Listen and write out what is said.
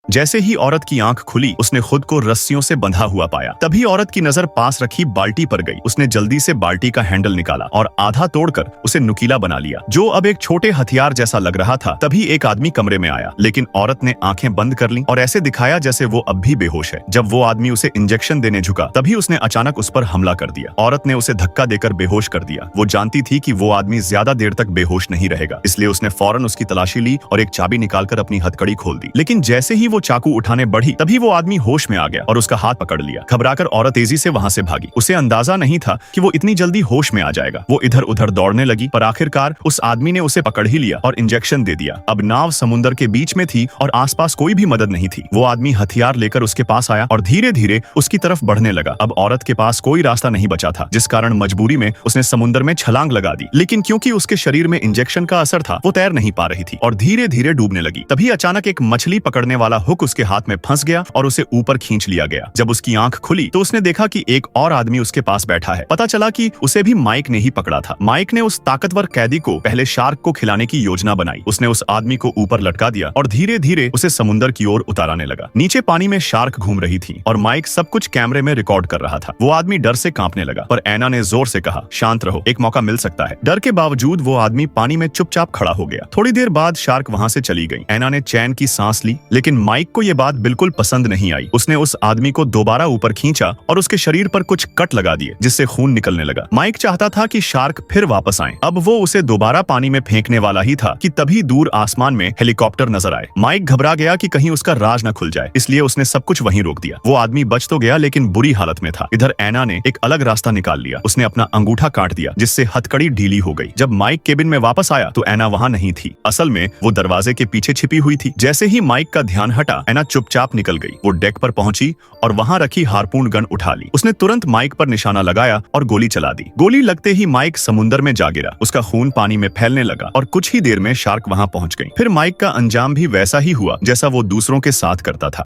जैसे ही औरत की आंख खुली, उसने खुद को रस्सियों से बंधा हुआ पाया। तभी औरत की नजर पास रखी बाल्टी पर गई। उसने जल्दी से बाल्टी का हैंडल निकाला और आधा तोड़कर उसे नुकीला बना लिया, जो अब एक छोटे हथियार जैसा लग रहा था। तभी एक आदमी कमरे में आया, लेकिन औरत ने आंखें बंद कर लीं और ऐसे दिखाया जैसे वो अब भी बेहोश है। जब वो आदमी उसे इंजेक्शन देने झुका, तभी उसने अचानक उस पर हमला कर दिया। औरत ने उसे धक्का देकर बेहोश कर दिया। वो जानती थी कि वो आदमी ज्यादा देर तक बेहोश नहीं रहेगा, इसलिए उसने फौरन उसकी तलाशी ली और एक चाबी निकालकर अपनी हथकड़ी खोल दी। लेकिन जैसे ही वो चाकू उठाने बढ़ी, तभी वो आदमी होश में आ गया और उसका हाथ पकड़ लिया। घबराकर औरत तेजी से वहां से भागी। उसे अंदाजा नहीं था कि वो इतनी जल्दी होश में आ जाएगा। वो इधर उधर दौड़ने लगी, पर आखिरकार उस आदमी ने उसे पकड़ ही लिया और इंजेक्शन दे दिया। अब नाव समुद्र के बीच में थी और आसपास कोई भी मदद नहीं थी। वो आदमी हथियार लेकर उसके पास आया और धीरे धीरे उसकी तरफ बढ़ने लगा। अब औरत के पास कोई रास्ता नहीं बचा था, जिस कारण मजबूरी में उसने समुद्र में छलांग लगा दी। लेकिन क्योंकि उसके शरीर में इंजेक्शन का असर था, वो तैर नहीं पा रही थी और धीरे धीरे डूबने लगी। तभी अचानक एक मछली पकड़ने वाला हुक उसके हाथ में फंस गया और उसे ऊपर खींच लिया गया। जब उसकी आंख खुली तो उसने देखा कि एक और आदमी उसके पास बैठा है। पता चला कि उसे भी माइक ने ही पकड़ा था। माइक ने उस ताकतवर कैदी को पहले शार्क को खिलाने की योजना बनाई। उसने उस आदमी को ऊपर लटका दिया और धीरे धीरे उसे समुद्र की ओर उतारने लगा। नीचे पानी में शार्क घूम रही थी और माइक सब कुछ कैमरे में रिकॉर्ड कर रहा था। वो आदमी डर से कांपने लगा, पर ऐना ने जोर से कहा, शांत रहो, एक मौका मिल सकता है। डर के बावजूद वो आदमी पानी में चुपचाप खड़ा हो गया। थोड़ी देर बाद शार्क वहां से चली गई। ऐना ने चैन की सांस ली, लेकिन माइक को ये बात बिल्कुल पसंद नहीं आई। उसने उस आदमी को दोबारा ऊपर खींचा और उसके शरीर पर कुछ कट लगा दिए, जिससे खून निकलने लगा। माइक चाहता था कि शार्क फिर वापस आए। अब वो उसे दोबारा पानी में फेंकने वाला ही था कि तभी दूर आसमान में हेलीकॉप्टर नजर आए। माइक घबरा गया कि कहीं उसका राज न खुल जाए, इसलिए उसने सब कुछ वहीं रोक दिया। वो आदमी बच तो गया, लेकिन बुरी हालत में था। इधर ऐना ने एक अलग रास्ता निकाल लिया। उसने अपना अंगूठा काट दिया, जिससे हथकड़ी ढीली हो गई। जब माइक केबिन में वापस आया तो ऐना वहां नहीं थी। असल में वो दरवाजे के पीछे छिपी हुई थी। जैसे ही माइक का ध्यान हटा, ऐना चुपचाप निकल गई। वो डेक पर पहुंची और वहां रखी हार्पून गन उठा ली। उसने तुरंत माइक पर निशाना लगाया और गोली चला दी। गोली लगते ही माइक समुद्र में जा गिरा। उसका खून पानी में फैलने लगा और कुछ ही देर में शार्क वहां पहुंच गई। फिर माइक का अंजाम भी वैसा ही हुआ जैसा वो दूसरों के साथ करता था।